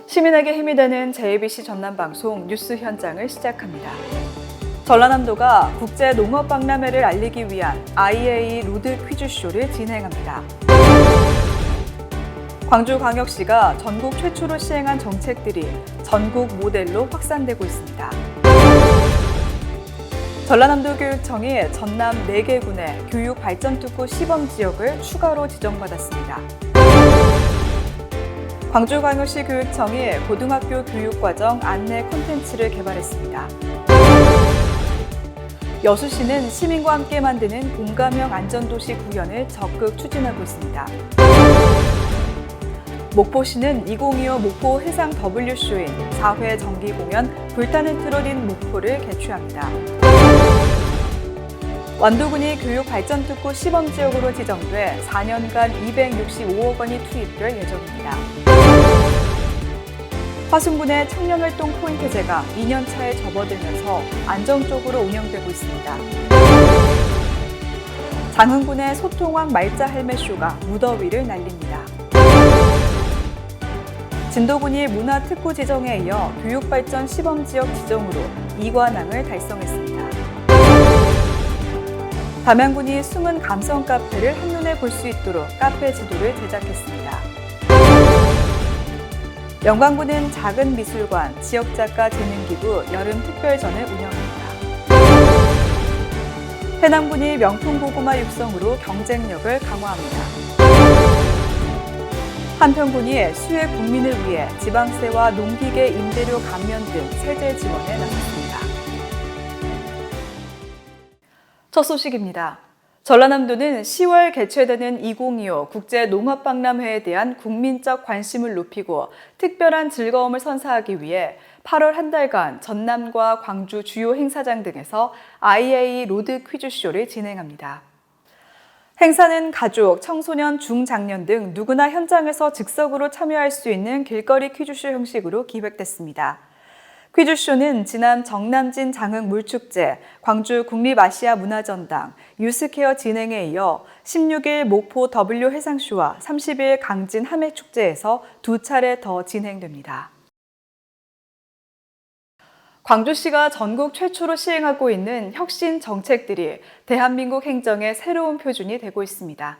시민에게 힘이 되는 JBC 전남방송 뉴스 현장을 시작합니다. 전라남도가 국제농업박람회를 알리기 위한 IAE 로드 퀴즈쇼를 진행합니다. 광주광역시가 전국 최초로 시행한 정책들이 전국 모델로 확산되고 있습니다. 전라남도 교육청이 전남 4개 군의 교육발전특구 시범지역을 추가로 지정받았습니다. 광주광역시 교육청이 고등학교 교육과정 안내 콘텐츠를 개발했습니다. 여수시는 시민과 함께 만드는 공감형 안전도시 구현을 적극 추진하고 있습니다. 목포시는 2025 목포 해상 WCO인 4회 정기공연 불타는 트롯인 목포를 개최합니다. 완도군이 교육발전특구 시범지역으로 지정돼 4년간 265억 원이 투입될 예정입니다. 화순군의 청년활동 포인트제가 2년 차에 접어들면서 안정적으로 운영되고 있습니다. 장흥군의 소통왕 말자 헬멧쇼가 무더위를 날립니다. 진도군이 문화특구 지정에 이어 교육발전 시범지역 지정으로 2관왕을 달성했습니다. 담양군이 숨은 감성 카페를 한눈에 볼 수 있도록 카페 지도를 제작했습니다. 영광군은 작은 미술관, 지역작가 재능기부 여름 특별전을 운영합니다. 해남군이 명품 고구마 육성으로 경쟁력을 강화합니다. 한평군이 수해 국민을 위해 지방세와 농기계 임대료 감면 등 세제 지원에 나섰습니다. 첫 소식입니다. 전라남도는 10월 개최되는 2025 국제농업박람회에 대한 국민적 관심을 높이고 특별한 즐거움을 선사하기 위해 8월 한 달간 전남과 광주 주요 행사장 등에서 IAE 로드 퀴즈쇼를 진행합니다. 행사는 가족, 청소년, 중장년 등 누구나 현장에서 즉석으로 참여할 수 있는 길거리 퀴즈쇼 형식으로 기획됐습니다. 퀴즈쇼는 지난 정남진 장흥 물축제, 광주 국립아시아 문화전당, 유스케어 진행에 이어 16일 목포 W 해상쇼와 30일 강진 함해축제에서 2차례 더 진행됩니다. 광주시가 전국 최초로 시행하고 있는 혁신 정책들이 대한민국 행정의 새로운 표준이 되고 있습니다.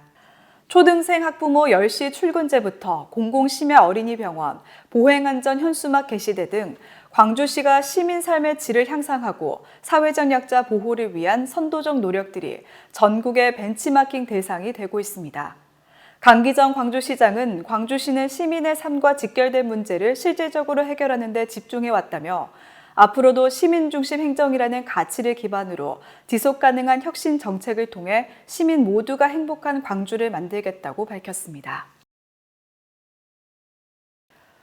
초등생 학부모 10시 출근제부터 공공심야 어린이병원, 보행안전 현수막 게시대 등 광주시가 시민 삶의 질을 향상하고 사회적 약자 보호를 위한 선도적 노력들이 전국의 벤치마킹 대상이 되고 있습니다. 강기정 광주시장은 광주시는 시민의 삶과 직결된 문제를 실질적으로 해결하는 데 집중해 왔다며 앞으로도 시민 중심 행정이라는 가치를 기반으로 지속 가능한 혁신 정책을 통해 시민 모두가 행복한 광주를 만들겠다고 밝혔습니다.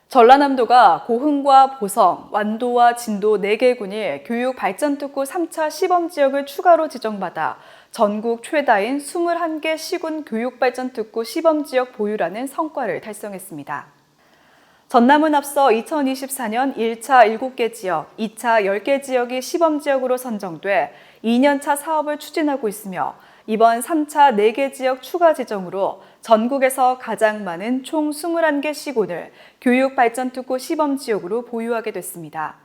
전라남도가 고흥과 보성, 완도와 진도 4개 군이 교육발전특구 3차 시범지역을 추가로 지정받아 전국 최다인 21개 시군 교육발전특구 시범지역 보유라는 성과를 달성했습니다. 전남은 앞서 2024년 1차 7개 지역, 2차 10개 지역이 시범지역으로 선정돼 2년차 사업을 추진하고 있으며 이번 3차 4개 지역 추가 지정으로 전국에서 가장 많은 총 21개 시군을 교육발전특구 시범지역으로 보유하게 됐습니다.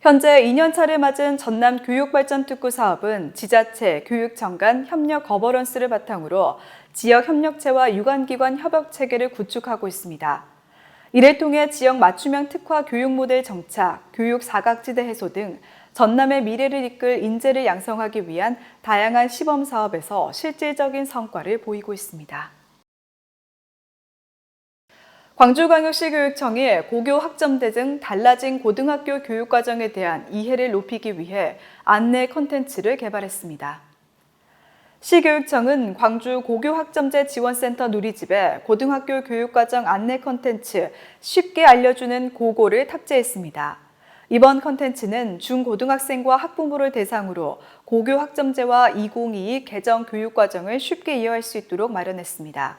현재 2년차를 맞은 전남 교육발전특구 사업은 지자체, 교육청 간 협력 거버넌스를 바탕으로 지역협력체와 유관기관 협업체계를 구축하고 있습니다. 이를 통해 지역 맞춤형 특화 교육 모델 정착, 교육 사각지대 해소 등 전남의 미래를 이끌 인재를 양성하기 위한 다양한 시범 사업에서 실질적인 성과를 보이고 있습니다. 광주광역시 교육청이 고교 학점제 등 달라진 고등학교 교육과정에 대한 이해를 높이기 위해 안내 콘텐츠를 개발했습니다. 시교육청은 광주 고교학점제 지원센터 누리집에 고등학교 교육과정 안내 콘텐츠 쉽게 알려주는 고고를 탑재했습니다. 이번 콘텐츠는 중고등학생과 학부모를 대상으로 고교학점제와 2022 개정 교육과정을 쉽게 이해할 수 있도록 마련했습니다.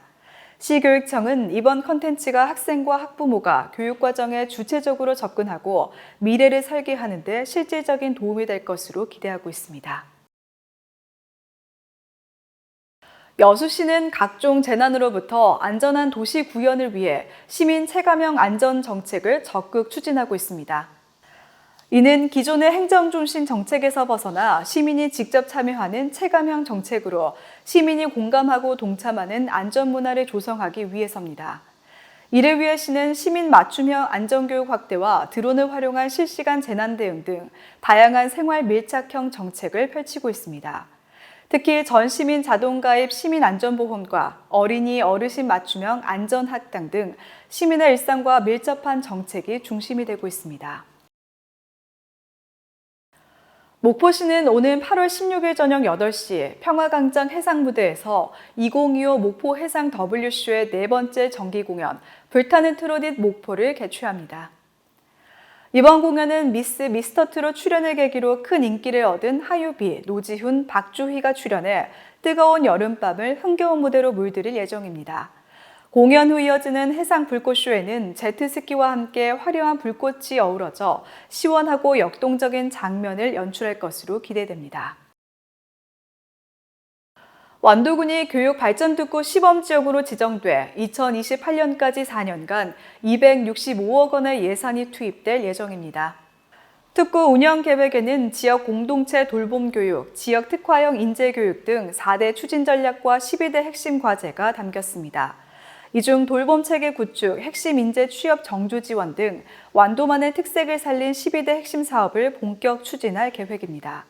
시교육청은 이번 콘텐츠가 학생과 학부모가 교육과정에 주체적으로 접근하고 미래를 설계하는 데 실질적인 도움이 될 것으로 기대하고 있습니다. 여수시는 각종 재난으로부터 안전한 도시 구현을 위해 시민 체감형 안전 정책을 적극 추진하고 있습니다. 이는 기존의 행정중심 정책에서 벗어나 시민이 직접 참여하는 체감형 정책으로 시민이 공감하고 동참하는 안전문화를 조성하기 위해서입니다. 이를 위해 시는 시민 맞춤형 안전교육 확대와 드론을 활용한 실시간 재난 대응 등 다양한 생활 밀착형 정책을 펼치고 있습니다. 특히 전시민 자동가입 시민안전보험과 어린이, 어르신 맞춤형 안전학당 등 시민의 일상과 밀접한 정책이 중심이 되고 있습니다. 목포시는 오는 8월 16일 저녁 8시 평화광장 해상무대에서 2025 목포 해상 W쇼의 네 번째 정기공연 불타는 트롯잇 목포를 개최합니다. 이번 공연은 미스터 트롯 출연을 계기로 큰 인기를 얻은 하유비, 노지훈, 박주희가 출연해 뜨거운 여름밤을 흥겨운 무대로 물들일 예정입니다. 공연 후 이어지는 해상 불꽃쇼에는 제트스키와 함께 화려한 불꽃이 어우러져 시원하고 역동적인 장면을 연출할 것으로 기대됩니다. 완도군이 교육발전특구 시범지역으로 지정돼 2028년까지 4년간 265억 원의 예산이 투입될 예정입니다. 특구 운영 계획에는 지역 공동체 돌봄교육, 지역 특화형 인재교육 등 4대 추진 전략과 12대 핵심 과제가 담겼습니다. 이 중 돌봄체계 구축, 핵심 인재 취업 정주 지원 등 완도만의 특색을 살린 12대 핵심 사업을 본격 추진할 계획입니다.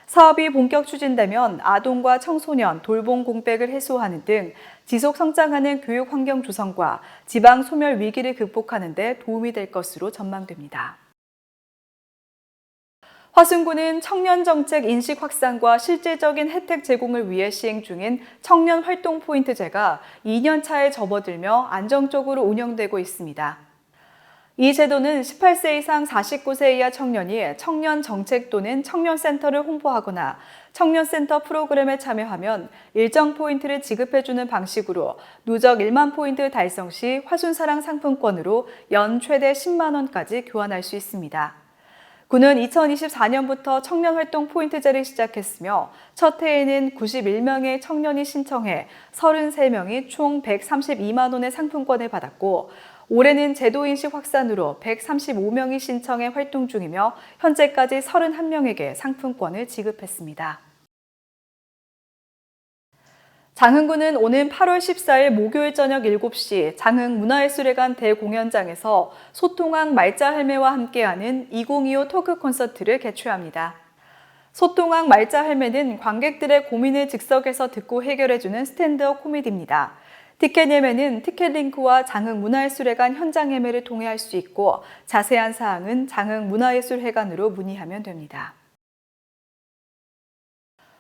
사업이 본격 추진되면 아동과 청소년 돌봄 공백을 해소하는 등 지속 성장하는 교육 환경 조성과 지방 소멸 위기를 극복하는 데 도움이 될 것으로 전망됩니다. 화순군은 청년 정책 인식 확산과 실질적인 혜택 제공을 위해 시행 중인 청년 활동 포인트제가 2년 차에 접어들며 안정적으로 운영되고 있습니다. 이 제도는 18세 이상 49세 이하 청년이 청년 정책 또는 청년센터를 홍보하거나 청년센터 프로그램에 참여하면 일정 포인트를 지급해주는 방식으로 누적 1만 포인트 달성 시 화순사랑 상품권으로 연 최대 10만 원까지 교환할 수 있습니다. 군은 2024년부터 청년활동 포인트제를 시작했으며 첫 해에는 91명의 청년이 신청해 33명이 총 132만 원의 상품권을 받았고 올해는 제도인식 확산으로 135명이 신청해 활동 중이며 현재까지 31명에게 상품권을 지급했습니다. 장흥군은 오는 8월 14일 목요일 저녁 7시 장흥문화예술회관 대공연장에서 소통왕 말자할매와 함께하는 2025 토크 콘서트를 개최합니다. 소통왕 말자할매는 관객들의 고민을 즉석에서 듣고 해결해주는 스탠드업 코미디입니다. 티켓 예매는 티켓 링크와 장흥문화예술회관 현장 예매를 통해 할 수 있고 자세한 사항은 장흥문화예술회관으로 문의하면 됩니다.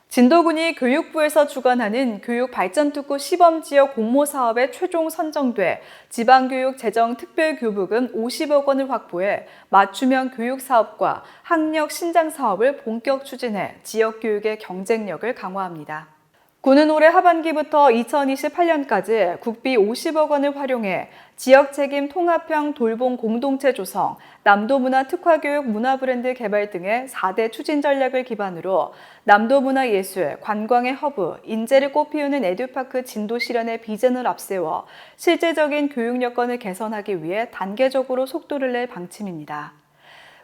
진도군이 교육부에서 주관하는 교육발전특구 시범지역 공모사업에 최종 선정돼 지방교육 재정 특별교부금 50억 원을 확보해 맞춤형 교육사업과 학력 신장 사업을 본격 추진해 지역교육의 경쟁력을 강화합니다. 군은 올해 하반기부터 2028년까지 국비 50억 원을 활용해 지역책임 통합형 돌봄 공동체 조성, 남도문화 특화교육 문화브랜드 개발 등의 4대 추진 전략을 기반으로 남도문화예술, 관광의 허브, 인재를 꽃피우는 에듀파크 진도 실현의 비전을 앞세워 실제적인 교육 여건을 개선하기 위해 단계적으로 속도를 낼 방침입니다.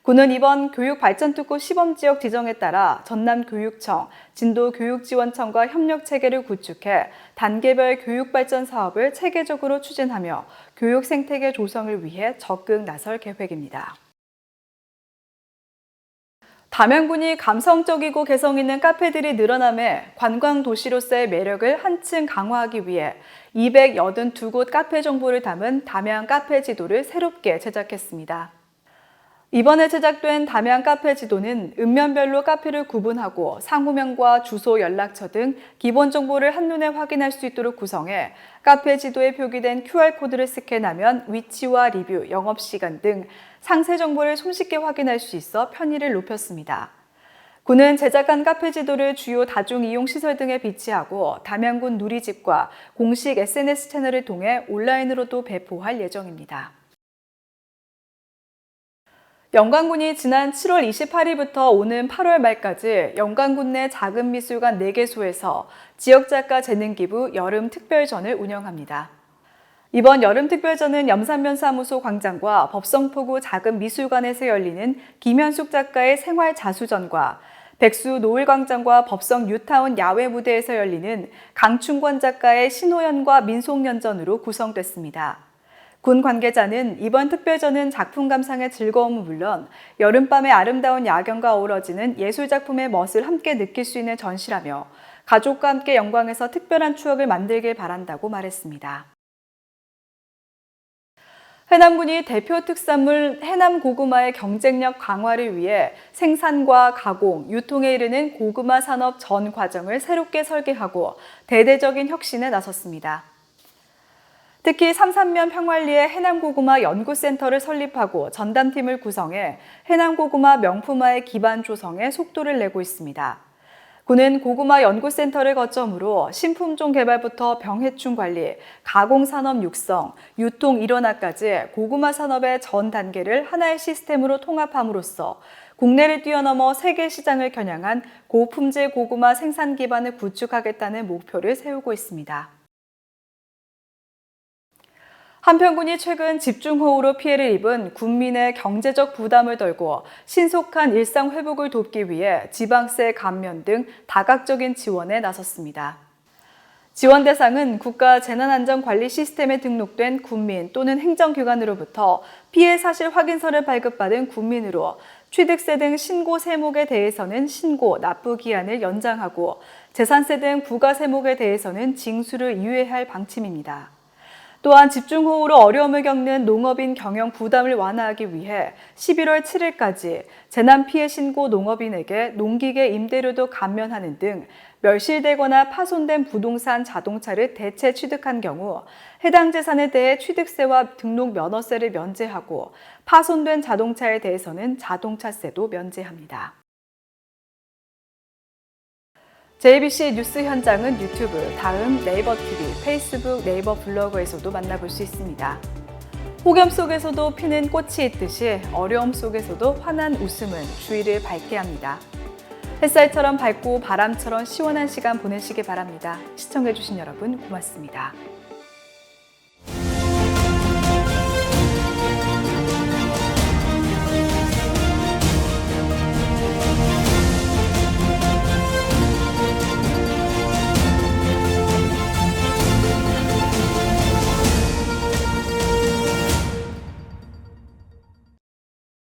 군은 이번 교육발전특구 시범지역 지정에 따라 전남교육청, 진도교육지원청과 협력체계를 구축해 단계별 교육발전 사업을 체계적으로 추진하며 교육 생태계 조성을 위해 적극 나설 계획입니다. 담양군이 감성적이고 개성 있는 카페들이 늘어남에 관광도시로서의 매력을 한층 강화하기 위해 282곳 카페 정보를 담은 담양 카페 지도를 새롭게 제작했습니다. 이번에 제작된 담양 카페 지도는 읍면별로 카페를 구분하고 상호명과 주소, 연락처 등 기본 정보를 한눈에 확인할 수 있도록 구성해 카페 지도에 표기된 QR코드를 스캔하면 위치와 리뷰, 영업시간 등 상세 정보를 손쉽게 확인할 수 있어 편의를 높였습니다. 군은 제작한 카페 지도를 주요 다중이용시설 등에 비치하고 담양군 누리집과 공식 SNS 채널을 통해 온라인으로도 배포할 예정입니다. 영광군이 지난 7월 28일부터 오는 8월 말까지 영광군 내 작은 미술관 4개소에서 지역작가 재능기부 여름특별전을 운영합니다. 이번 여름특별전은 염산면사무소 광장과 법성포구 작은 미술관에서 열리는 김현숙 작가의 생활자수전과 백수 노을광장과 법성 뉴타운 야외 무대에서 열리는 강충권 작가의 신호연과 민속연전으로 구성됐습니다. 군 관계자는 이번 특별전은 작품 감상의 즐거움은 물론 여름밤의 아름다운 야경과 어우러지는 예술작품의 멋을 함께 느낄 수 있는 전시라며 가족과 함께 영광에서 특별한 추억을 만들길 바란다고 말했습니다. 해남군이 대표 특산물 해남 고구마의 경쟁력 강화를 위해 생산과 가공, 유통에 이르는 고구마 산업 전 과정을 새롭게 설계하고 대대적인 혁신에 나섰습니다. 특히 삼산면 평활리에 해남고구마 연구센터를 설립하고 전담팀을 구성해 해남고구마 명품화의 기반 조성에 속도를 내고 있습니다. 군은 고구마 연구센터를 거점으로 신품종 개발부터 병해충 관리, 가공산업 육성, 유통 일원화까지 고구마 산업의 전 단계를 하나의 시스템으로 통합함으로써 국내를 뛰어넘어 세계 시장을 겨냥한 고품질 고구마 생산 기반을 구축하겠다는 목표를 세우고 있습니다. 한편 군이 최근 집중호우로 피해를 입은 군민의 경제적 부담을 덜고 신속한 일상 회복을 돕기 위해 지방세 감면 등 다각적인 지원에 나섰습니다. 지원 대상은 국가재난안전관리 시스템에 등록된 군민 또는 행정기관으로부터 피해 사실 확인서를 발급받은 군민으로 취득세 등 신고 세목에 대해서는 신고, 납부 기한을 연장하고 재산세 등 부가 세목에 대해서는 징수를 유예할 방침입니다. 또한 집중호우로 어려움을 겪는 농업인 경영 부담을 완화하기 위해 11월 7일까지 재난피해 신고 농업인에게 농기계 임대료도 감면하는 등 멸실되거나 파손된 부동산 자동차를 대체 취득한 경우 해당 재산에 대해 취득세와 등록 면허세를 면제하고 파손된 자동차에 대해서는 자동차세도 면제합니다. JBC 뉴스 현장은 유튜브, 다음 네이버 TV, 페이스북, 네이버 블로그에서도 만나볼 수 있습니다. 폭염 속에서도 피는 꽃이 있듯이 어려움 속에서도 환한 웃음은 주위를 밝게 합니다. 햇살처럼 밝고 바람처럼 시원한 시간 보내시기 바랍니다. 시청해주신 여러분 고맙습니다.